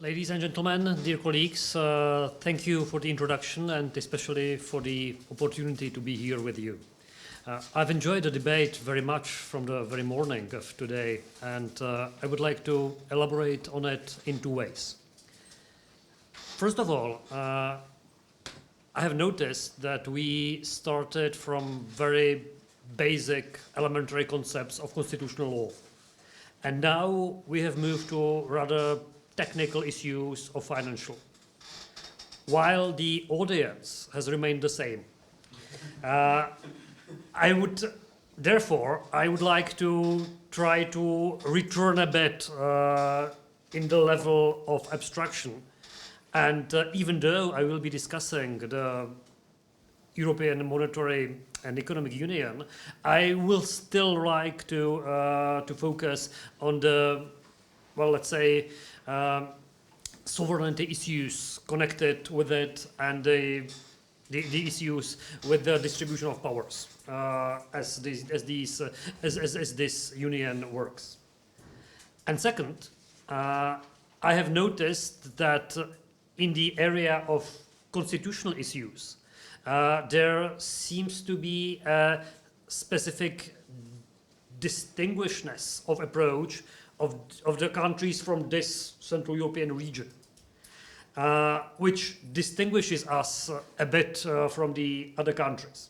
Ladies and gentlemen, dear colleagues, thank you for the introduction and especially for the opportunity to be here with you. I've enjoyed the debate very much from the very morning of today, and I would like to elaborate on it in two ways. First of all, I have noticed that we started from very basic elementary concepts of constitutional law, and now we have moved to rather technical issues of financial, while the audience has remained the same. I would like to try to return a bit in the level of abstraction. And even though I will be discussing the European Monetary and Economic Union, I will still like to focus on the, well, let's say, sovereignty issues connected with it and the issues with the distribution of powers as this union works. And second, I have noticed that in the area of constitutional issues, there seems to be a specific distinguishedness of approach of the countries from this Central European region, which distinguishes us a bit from the other countries,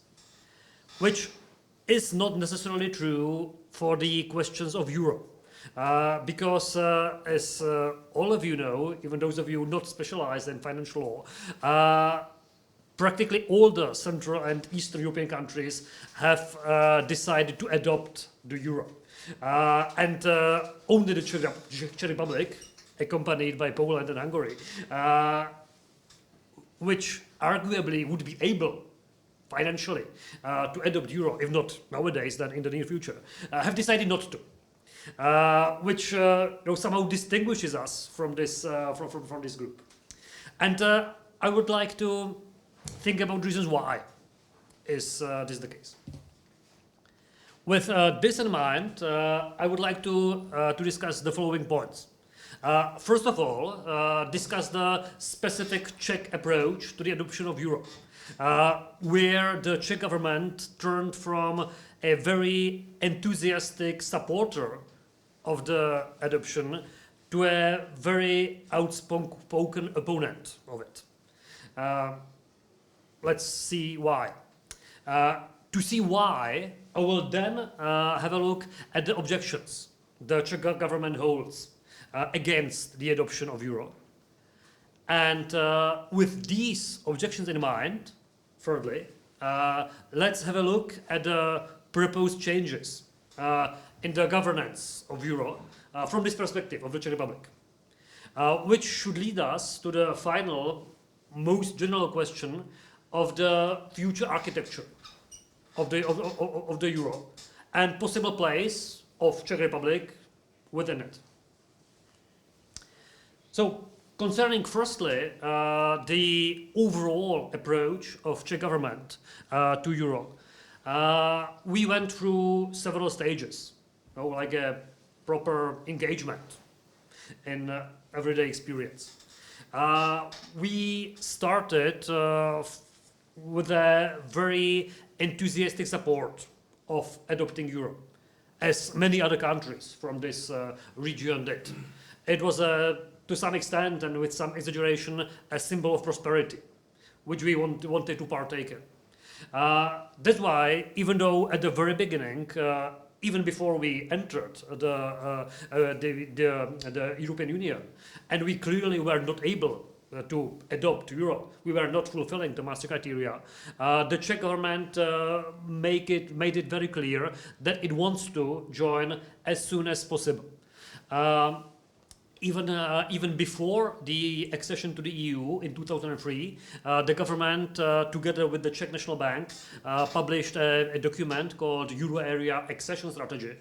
which is not necessarily true for the questions of Europe. Because as all of you know, even those of you not specialized in financial law, practically all the Central and Eastern European countries have decided to adopt the euro. And only the Czech Republic, accompanied by Poland and Hungary, which arguably would be able financially to adopt euro, if not nowadays, then in the near future, have decided not to. Which somehow distinguishes us from this from this group. And I would like to think about reasons why is this the case. With this in mind, I would like to discuss the following points. First of all, discuss the specific Czech approach to the adoption of euro, where the Czech government turned from a very enthusiastic supporter of the adoption to a very outspoken opponent of it. Let's see why. To see why, I will then have a look at the objections the Czech government holds against the adoption of euro. And with these objections in mind, thirdly, let's have a look at the proposed changes in the governance of euro from this perspective of the Czech Republic, which should lead us to the final, most general question of the future architecture of the euro and possible place of Czech Republic within it. So, concerning firstly the overall approach of Czech government to euro, we went through several stages, like a proper engagement in everyday experience. We started with a very enthusiastic support of adopting euro, as many other countries from this region did. It was, to some extent and with some exaggeration, a symbol of prosperity, which we wanted to partake in. That's why, even though at the very beginning, even before we entered the European Union, and we clearly were not able to adopt euro, we were not fulfilling the Maastricht criteria, the Czech government made it very clear that it wants to join as soon as possible. Even before the accession to the EU in 2003, the government, together with the Czech National Bank, published a document called Euro Area Accession Strategy,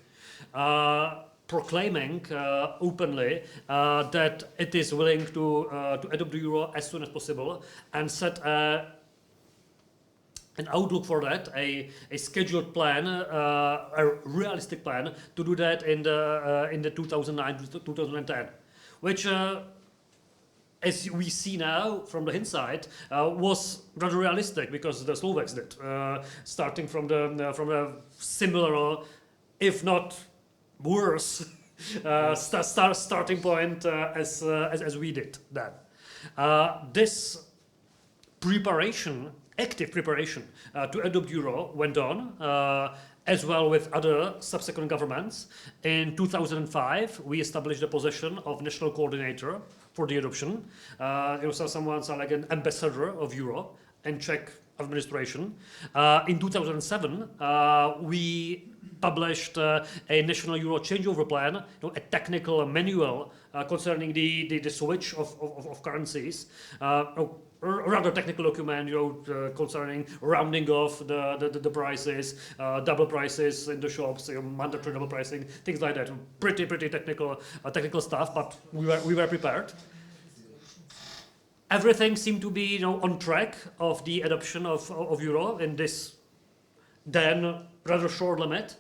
proclaiming openly that it is willing to adopt the euro as soon as possible, and set an outlook for that, a scheduled plan, a realistic plan to do that in the 2009 to 2010, which as we see now from the hindsight, was rather realistic because the Slovaks did, starting from a similar, if not worse, starting point as we did then. This preparation, active preparation to adopt euro went on, as well with other subsequent governments. In 2005, we established the position of national coordinator for the adoption. It was someone like an ambassador of euro in Czech administration. In 2007, we published a national euro changeover plan, a technical manual concerning the switch of currencies. Rather technical document, concerning rounding off the prices, double prices in the shops, mandatory double pricing, things like that. Pretty technical stuff, but we were prepared. Everything seemed to be on track of the adoption of euro in this then rather short limit.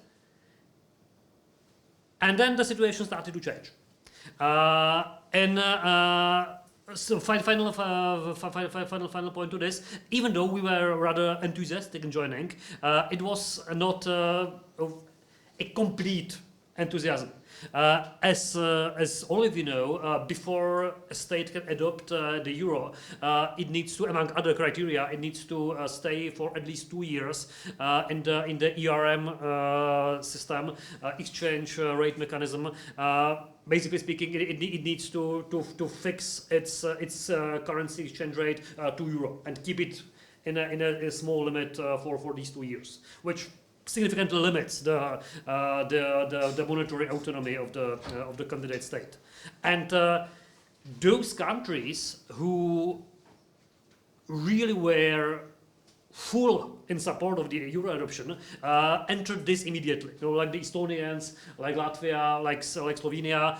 And then the situation started to change. So final point to this. Even though we were rather enthusiastic in joining, it was not a complete enthusiasm. As all of you know, before a state can adopt the euro, it needs to, among other criteria, it needs to stay for at least 2 years in the ERM system, exchange rate mechanism. Basically speaking, it needs to fix its currency exchange rate to euro and keep it in a small limit for these 2 years, which significantly limits the monetary autonomy of the candidate state. And those countries who really were full in support of the euro adoption entered this immediately. Like the Estonians, like Latvia, like Slovenia.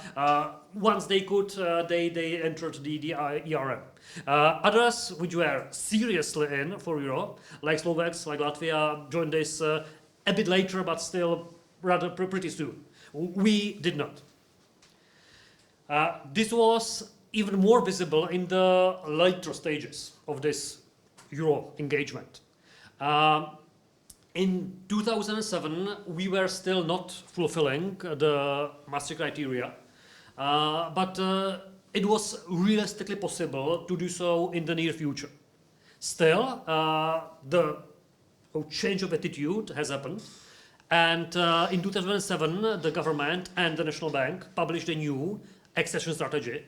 Once they could, they entered the ERM. Others, which were seriously in for euro, like Slovaks, like Latvia, joined this a bit later, but still rather pretty soon. We did not. This was even more visible in the later stages of this euro engagement. In 2007, we were still not fulfilling the Maastricht criteria, but it was realistically possible to do so in the near future. Still, the change of attitude has happened, and in 2007, the government and the National Bank published a new accession strategy,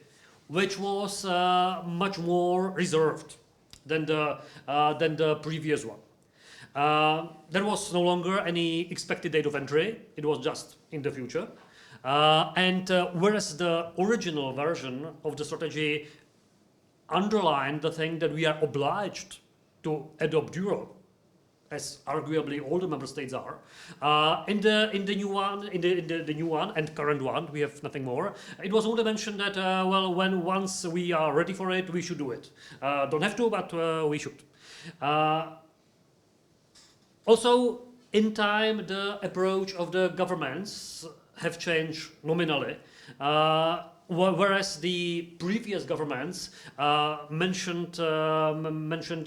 which was much more reserved than the previous one. There was no longer any expected date of entry, it was just in the future. And whereas the original version of the strategy underlined the thing that we are obliged to adopt euro, as arguably all the member states are, in the new one and current one, we have nothing more. It was only mentioned that once we are ready for it, we should do it. Don't have to, but we should. Also, in time, the approach of the governments have changed nominally. Whereas the previous governments mentioned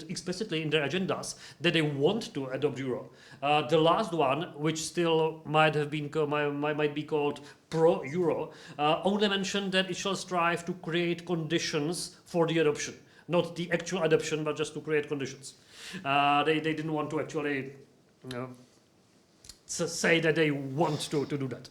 explicitly in their agendas that they want to adopt euro. The last one, which still might be called pro-euro, only mentioned that it shall strive to create conditions for the adoption, not the actual adoption, but just to create conditions. They didn't want to actually say that they want to do that.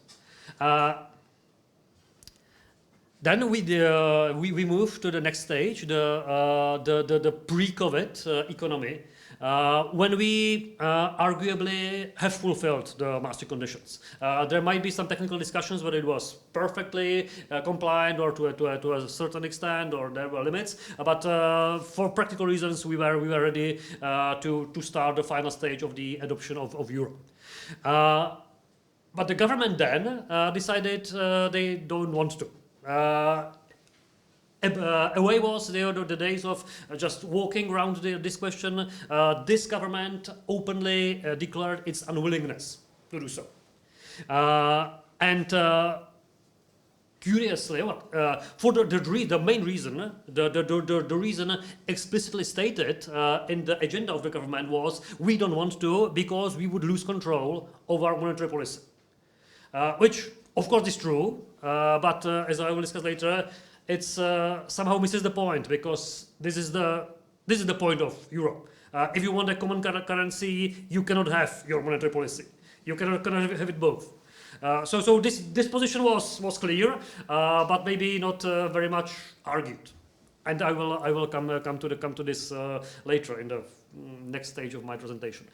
Then we move to the next stage, the pre-COVID economy, when we arguably have fulfilled the Maastricht conditions. There might be some technical discussions whether it was perfectly compliant or to a certain extent, or there were limits. But for practical reasons, we were ready to start the final stage of the adoption of euro. But the government then decided they don't want to. Away was the days of just walking around this question. This government openly declared its unwillingness to do so. And curiously, for the main reason, the reason explicitly stated in the agenda of the government was we don't want to because we would lose control of our monetary policy, which of course is true, but as I will discuss later, it's somehow misses the point because this is the point of euro. If you want a common currency, you cannot have your monetary policy. You cannot have it both. So this position was clear, but maybe not very much argued, and I will come to this later in the next stage of my presentation.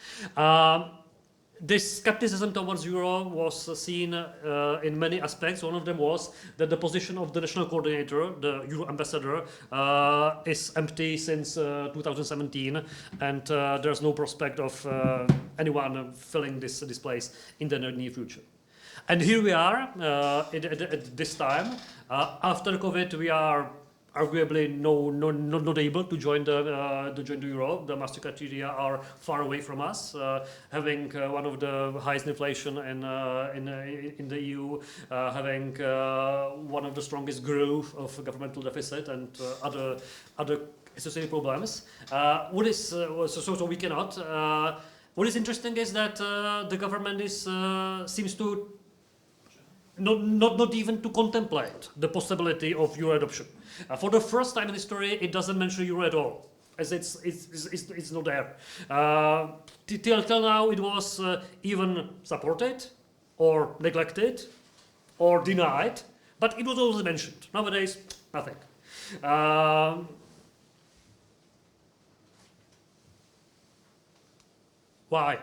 This skepticism towards euro was seen in many aspects. One of them was that the position of the national coordinator, the euro ambassador, is empty since 2017, and there's no prospect of anyone filling this place in the near future. And here we are at this time. After COVID, we are arguably not able to join the euro. The Maastricht Treaty are far away from us, having one of the highest inflation in the EU, having one of the strongest growth of governmental deficit and other associated problems. So we cannot. What is interesting is that the government seems to not even to contemplate the possibility of euro adoption. For the first time in history, it doesn't mention euro at all, as it's not there. Till now, it was even supported, or neglected, or denied, but it was always mentioned. Nowadays, nothing. Why?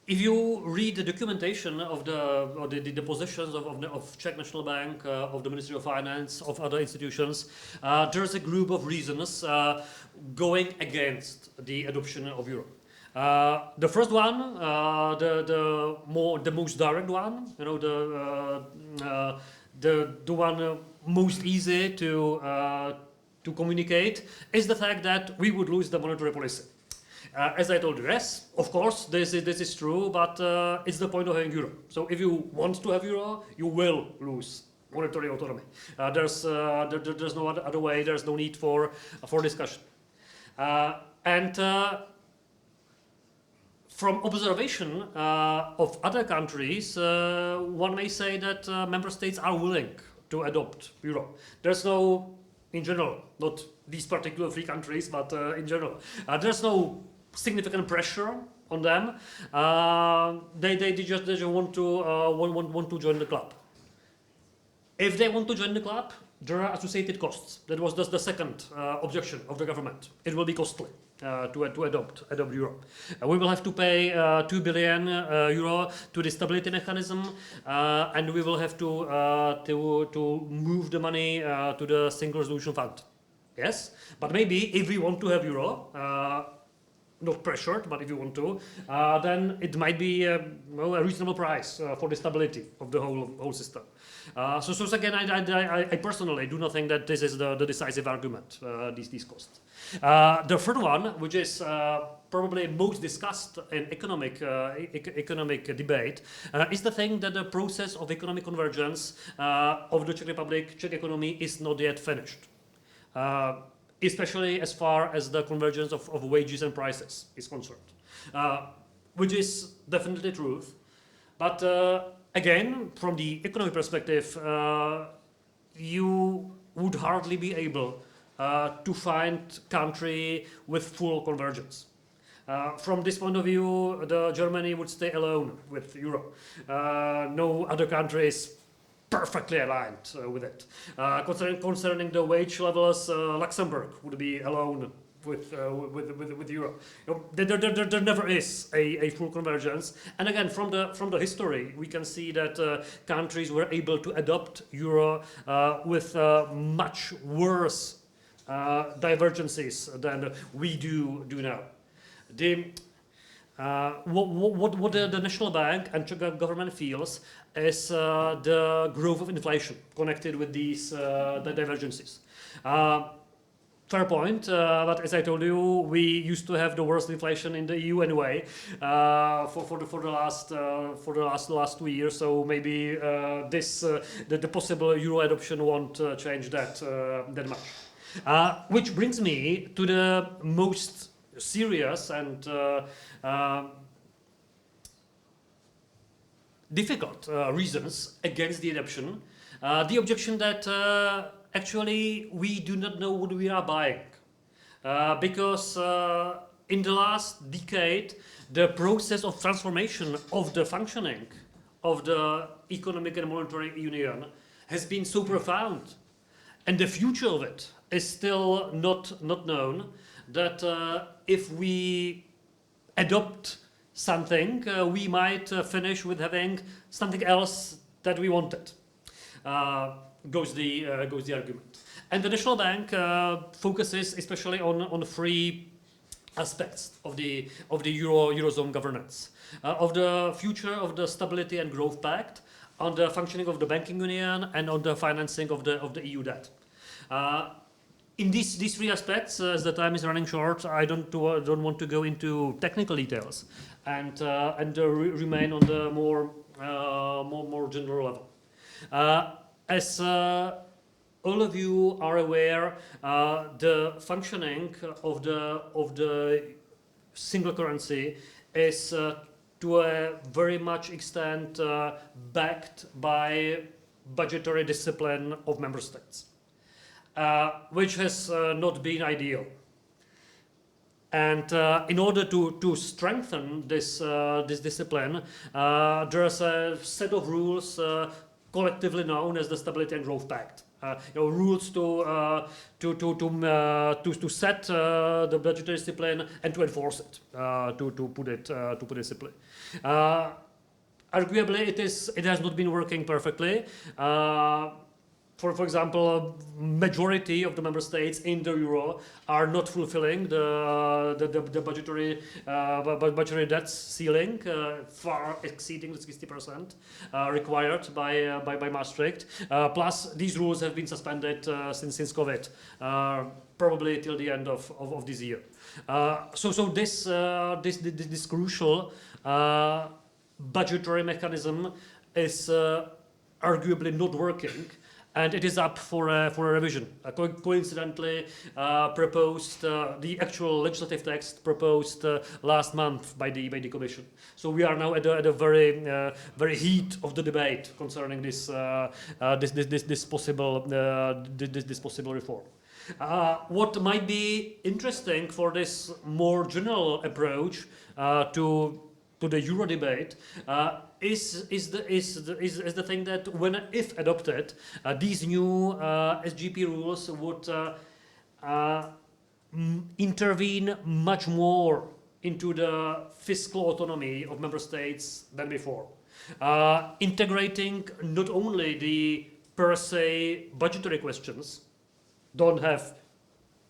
If you read the documentation of the positions of Czech National Bank, of the Ministry of Finance, of other institutions, there's a group of reasons going against the adoption of euro. The first one, the most direct one, the one most easy to communicate, is the fact that we would lose the monetary policy. As I told you, yes, of course, this is true, but it's the point of having euro. So if you want to have euro, you will lose monetary autonomy. There's no other way. There's no need for discussion. And from observation of other countries, one may say that member states are willing to adopt euro. There's no, in general, not these particular three countries, but in general, there's no significant pressure on them. They just want to join the club. If they want to join the club, there are associated costs. That was the second objection of the government. It will be costly to adopt euro. We will have to pay 2 billion euro to the stability mechanism, and we will have to move the money to the single resolution fund. Yes, but maybe if we want to have euro, not pressured, but if you want to, then it might be a reasonable price for the stability of the whole system. So again, I personally do not think that this is the decisive argument, these costs. The third one, which is probably most discussed in economic debate, is the thing that the process of economic convergence of the Czech Republic, Czech economy is not yet finished. Especially as far as the convergence of wages and prices is concerned, which is definitely truth. But again, from the economic perspective, you would hardly be able to find country with full convergence. From this point of view, Germany would stay alone with euro. No other countries perfectly aligned with it. Concerning the wage levels, Luxembourg would be alone with euro. There never is a full convergence. And again, from the history, we can see that countries were able to adopt euro with much worse divergences than we do now. What the National Bank and Czech government feels is the growth of inflation connected with these the divergences. Fair point, but as I told you, we used to have the worst inflation in the EU anyway for the last 2 years. So maybe the possible euro adoption won't change that much. Which brings me to the most serious and difficult reasons against the adoption. The objection that actually we do not know what we are buying. Because in the last decade, the process of transformation of the functioning of the economic and monetary union has been so profound, and the future of it is still not known, that if we adopt something, we might finish with having something else that we wanted. Goes the argument. And the National Bank focuses especially on three aspects of the Eurozone governance. Of the future of the Stability and Growth Pact, on the functioning of the banking union, and on the financing of the EU debt. In these three aspects, as the time is running short, I don't want to go into technical details and remain on the more general level. As all of you are aware, the functioning of the single currency is to a very much extent backed by budgetary discipline of member states, which has not been ideal. And in order to strengthen this discipline, there's a set of rules collectively known as the Stability and Growth Pact. Rules to set the budgetary discipline and to enforce it. To put it simply. Arguably, it has not been working perfectly. For example, majority of the member states in the euro are not fulfilling the budgetary debt ceiling, far exceeding the 60% required by Maastricht. Plus, these rules have been suspended since COVID, probably till the end of this year. So this crucial budgetary mechanism is arguably not working. And it is up for a revision. Coincidentally, proposed the actual legislative text proposed last month by the Commission. So we are now at a very heat of the debate concerning this possible reform. What might be interesting for this more general approach to the Euro debate is the thing that if adopted, these new SGP rules would intervene much more into the fiscal autonomy of member states than before, integrating not only the per se budgetary questions, don't have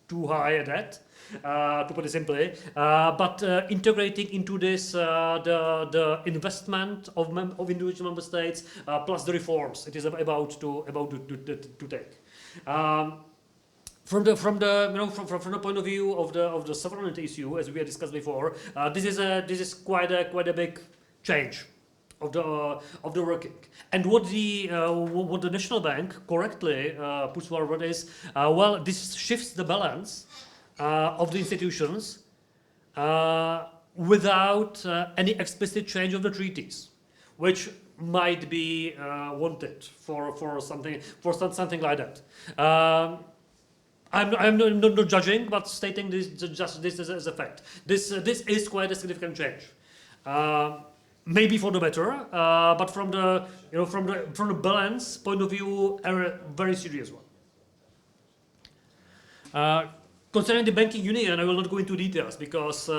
too high a debt, to put it simply, but integrating into this the investment of individual member states plus the reforms it is about to take. From the point of view of the sovereignty issue, as we had discussed before, this is quite a big change of the working. And what the National Bank correctly puts forward is, well, this shifts the balance of the institutions without any explicit change of the treaties, which might be wanted for something like that. I'm not judging, but stating this as a fact. This is quite a significant change. Maybe for the better, but from the balance point of view, a very serious one. Concerning the banking union, I will not go into details because we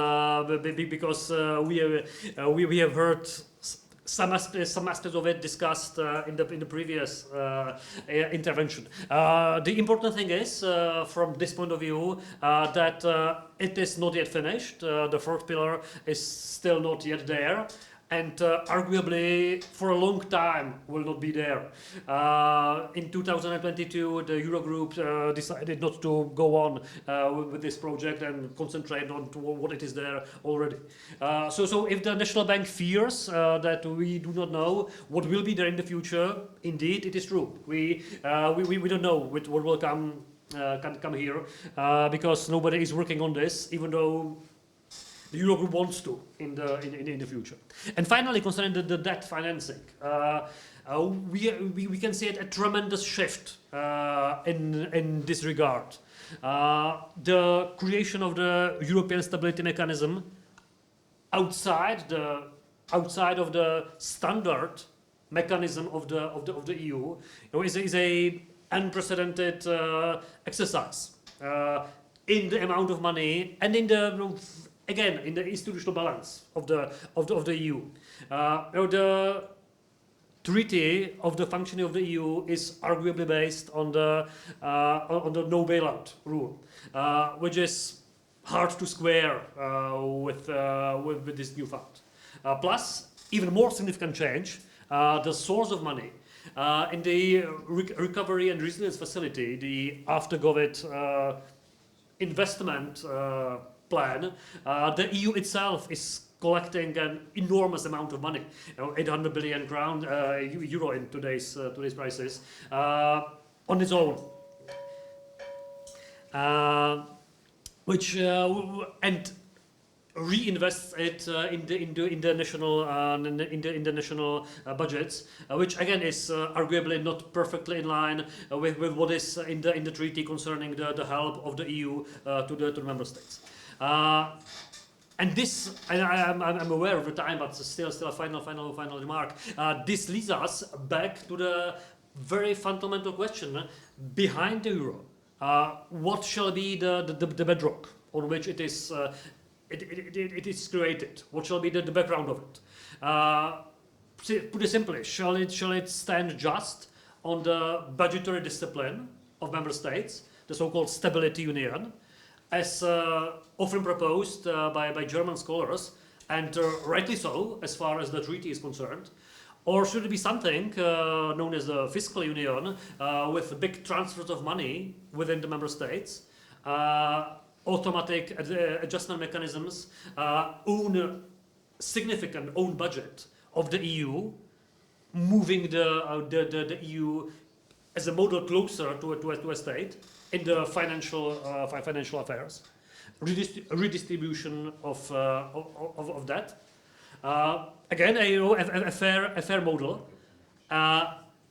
have heard some aspects of it discussed in the previous intervention. The important thing is, from this point of view, that it is not yet finished. The fourth pillar is still not yet there. and arguably for a long time will not be there. In 2022, the Eurogroup decided not to go on with this project and concentrate on what it is there already. So if the National Bank fears that we do not know what will be there in the future, indeed it is true. We don't know what will come here because nobody is working on this, even though the Eurogroup wants to in the future. And finally, concerning the debt financing, we can see a tremendous shift in this regard. The creation of the European Stability Mechanism outside of the standard mechanism of the EU, is a unprecedented exercise in the amount of money and in the again, in the institutional balance of the EU. The treaty of the functioning of the EU is arguably based on the no bailout rule, which is hard to square with this new fund. Plus, even more significant change, the source of money. In the Recovery and Resilience Facility, the after-COVID investment plan, the EU itself is collecting an enormous amount of money, 800 billion euro in today's prices, on its own, which and reinvests it in the national budgets, which again is arguably not perfectly in line with what is in the treaty concerning the help of the EU to the member states. And this, I'm aware of the time, but still a final remark. This leads us back to the very fundamental question behind the euro. What shall be the bedrock on which it is created? What shall be the background of it? Put it simply, shall it stand just on the budgetary discipline of member states, the so-called stability union, as often proposed by German scholars, and rightly so, as far as the treaty is concerned? Or should it be something known as the fiscal union, with big transfers of money within the member states, automatic adjustment mechanisms, significant own budget of the EU, moving the EU as a model closer to a state in the financial affairs, redistribution of debt. Again, a fair model,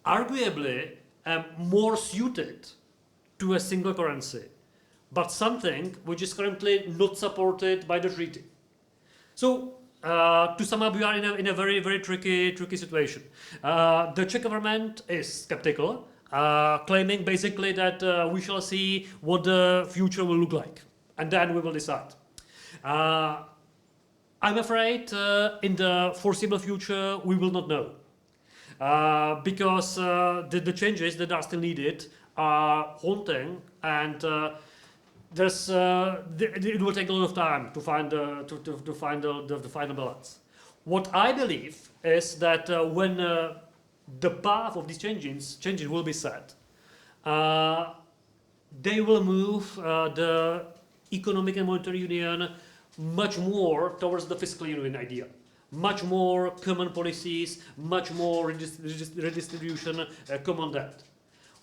arguably more suited to a single currency, but something which is currently not supported by the treaty. So, to sum up, we are in a very tricky situation. The Czech government is skeptical, claiming basically that we shall see what the future will look like, and then we will decide. I'm afraid in the foreseeable future we will not know, because the changes that are still needed are haunting, and it will take a lot of time to find the final balance. What I believe is that when the path of these changes will be set, they will move the economic and monetary union much more towards the fiscal union idea. Much more common policies, much more redistribution, common debt,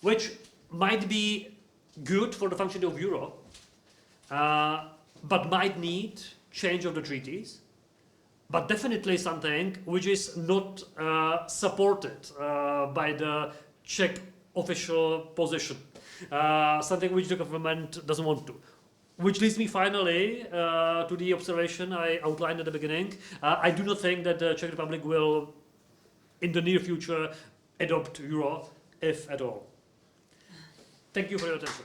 which might be good for the functioning of euro, but might need change of the treaties, but definitely something which is not supported by the Czech official position, something which the government doesn't want to. Which leads me finally to the observation I outlined at the beginning. I do not think that the Czech Republic will, in the near future, adopt euro, if at all. Thank you for your attention.